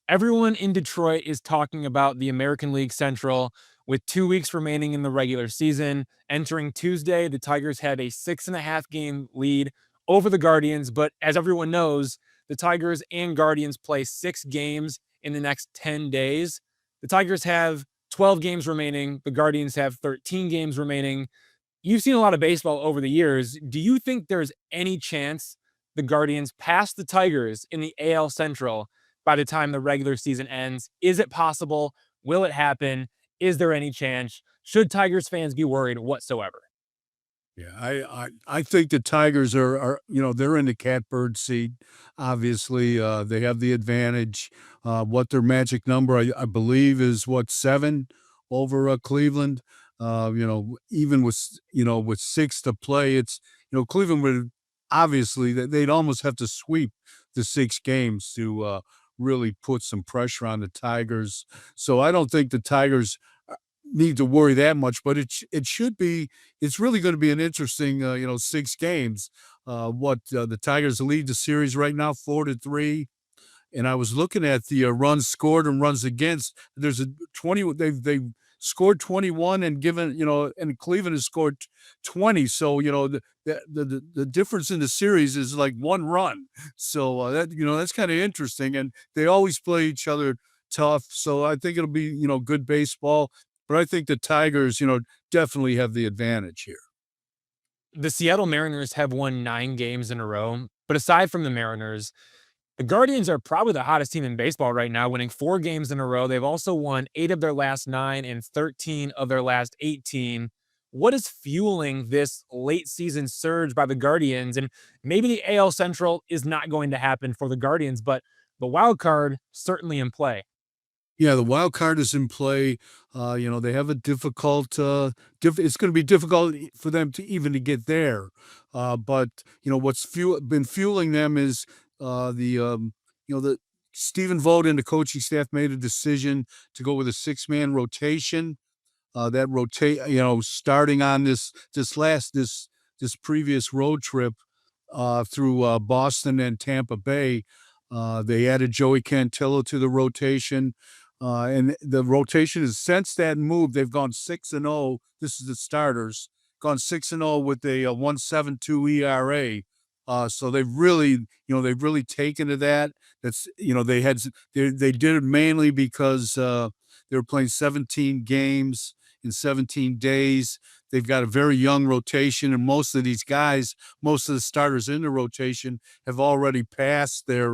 Everyone in Detroit is talking about the American League Central with 2 weeks remaining in the regular season. Entering Tuesday, the Tigers had a 6.5 game lead over the Guardians. But as everyone knows, the Tigers and Guardians play 6 games in the next 10 days. The Tigers have 12 games remaining, the Guardians have 13 games remaining. You've seen a lot of baseball over the years. Do you think there's any chance the Guardians pass the Tigers in the AL Central by the time the regular season ends? Is it possible? Will it happen? Is there any chance? Should Tigers fans be worried whatsoever? Yeah, I think the Tigers are they're in the catbird seat. Obviously, they have the advantage. What their magic number, I believe, is what 7 over Cleveland. Even with 6 to play, it's Cleveland would obviously they'd almost have to sweep the 6 games to really put some pressure on the Tigers. So I don't think the Tigers need to worry that much, but it should be. It's really going to be an interesting 6 games. The Tigers lead the series right now 4-3, and I was looking at the runs scored and runs against. There's a 20. They've scored 21 and given and Cleveland has scored 20. So the difference in the series is like 1 run. So that's kind of interesting, and they always play each other tough. So I think it'll be good baseball. But I think the Tigers definitely have the advantage here. The Seattle Mariners have won 9 games in a row. But aside from the Mariners, the Guardians are probably the hottest team in baseball right now, winning 4 games in a row. They've also won 8 of their last 9 and 13 of their last 18. What is fueling this late season surge by the Guardians? And maybe the AL Central is not going to happen for the Guardians, but the wild card certainly in play. Yeah, the wild card is in play. They have a difficult. It's going to be difficult for them to even to get there. But what's been fueling them is the Stephen Vogt and the coaching staff made a decision to go with a 6-man rotation. That rotate, starting on this previous road trip through Boston and Tampa Bay. They added Joey Cantillo to the rotation. And the rotation is since that move, they've gone 6-0. This is the starters, gone 6-0 with a 1.72 ERA. So they've really taken to that. That's they did it mainly because they were playing 17 games in 17 days. They've got a very young rotation, and most of these guys, most of the starters in the rotation, have already passed their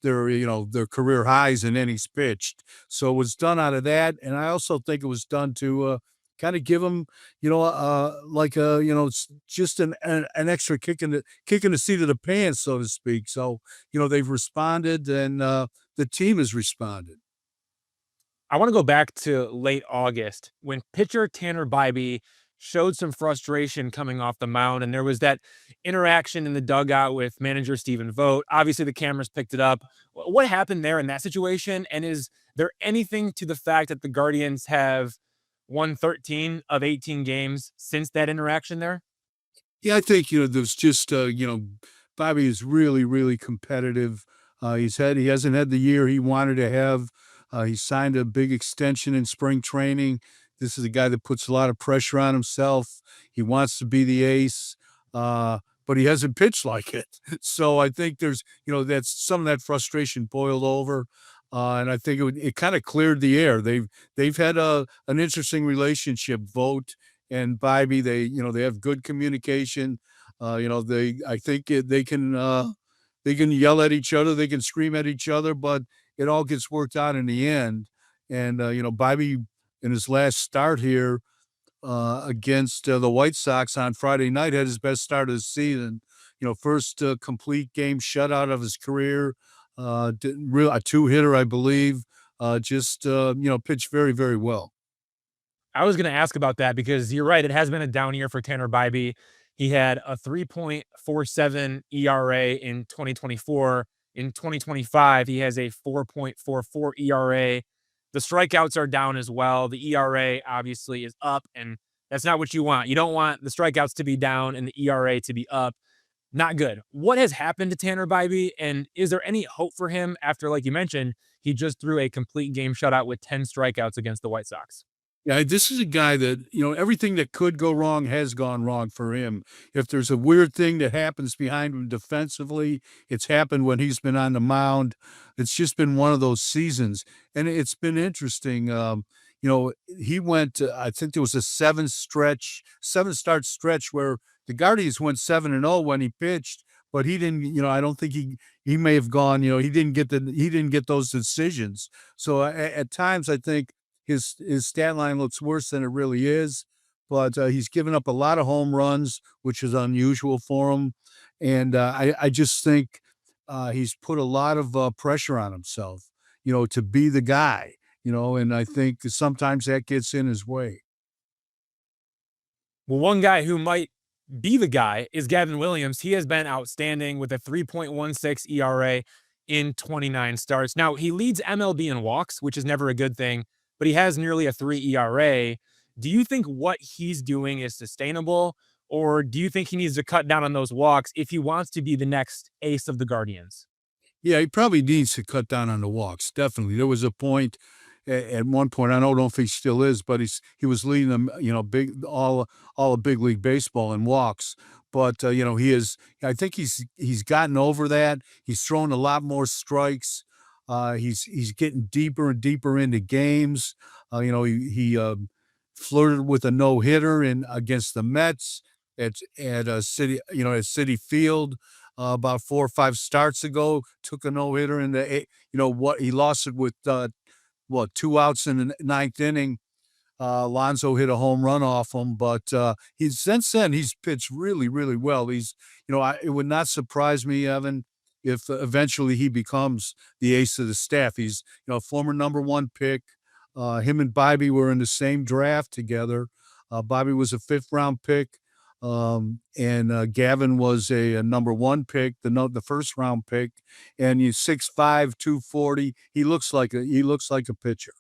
career highs in innings pitched. So it was done out of that, and I also think it was done to kind of give them, like just an extra kick in the seat of the pants, so to speak. So they've responded, and the team has responded. I want to go back to late August when pitcher Tanner Bibee showed some frustration coming off the mound, and there was that interaction in the dugout with manager Stephen Vogt. Obviously, the cameras picked it up. What happened there in that situation? And is there anything to the fact that the Guardians have won 13 of 18 games since that interaction there? Yeah, I think, there's just, Bobby is really, really competitive. He hasn't had the year he wanted to have. He signed a big extension in spring training. This is a guy that puts a lot of pressure on himself. He wants to be the ace, but he hasn't pitched like it. So I think that's some of that frustration boiled over. And I think it kind of cleared the air. They've had an interesting relationship, Vote and Bybee. They have good communication. I think they can yell at each other, they can scream at each other, but it all gets worked out in the end. And Bybee in his last start here against the White Sox on Friday night had his best start of the season. First complete game shutout of his career. Didn't real A two-hitter, I believe. Just pitched very, very well. I was going to ask about that because you're right. It has been a down year for Tanner Bybee. He had a 3.47 ERA in 2024. In 2025, he has a 4.44 ERA. The strikeouts are down as well. The ERA obviously is up, and that's not what you want. You don't want the strikeouts to be down and the ERA to be up. not good. What has happened to Tanner Bibee, and is there any hope for him after, like you mentioned, he just threw a complete game shutout with 10 strikeouts against the White Sox? Yeah, this is a guy that, everything that could go wrong has gone wrong for him. If there's a weird thing that happens behind him defensively, it's happened when he's been on the mound. It's just been one of those seasons, and it's been interesting. He went, I think there was a seven start stretch where the Guardians went 7-0 when he pitched, but he didn't, I don't think he may have gone, he didn't get those decisions. So at times I think his stat line looks worse than it really is, but he's given up a lot of home runs, which is unusual for him. And I just think he's put a lot of pressure on himself, to be the guy, and I think sometimes that gets in his way. Well, one guy who might be the guy is Gavin Williams. He has been outstanding with a 3.16 ERA in 29 starts. Now, he leads MLB in walks, which is never a good thing, but he has nearly a 3 ERA. Do you think what he's doing is sustainable, or do you think he needs to cut down on those walks if he wants to be the next ace of the Guardians? Yeah, he probably needs to cut down on the walks. Definitely. There was a point at one point, I don't know if he still is, but he was leading them, big all of big league baseball in walks. But he is. I think he's gotten over that. He's thrown a lot more strikes. He's getting deeper and deeper into games. He flirted with a no hitter in against the Mets at City Field about 4 or 5 starts ago. Took a no hitter in what he lost it with 2 outs in the ninth inning. Alonso hit a home run off him, but he's since then he's pitched really, really well. It would not surprise me, Evan, if eventually he becomes the ace of the staff. He's former number one pick. Him and Bobby were in the same draft together. Bobby was a fifth round pick. And Gavin was a number one pick, the first round pick, and he's 6'5", 240. He looks like a pitcher.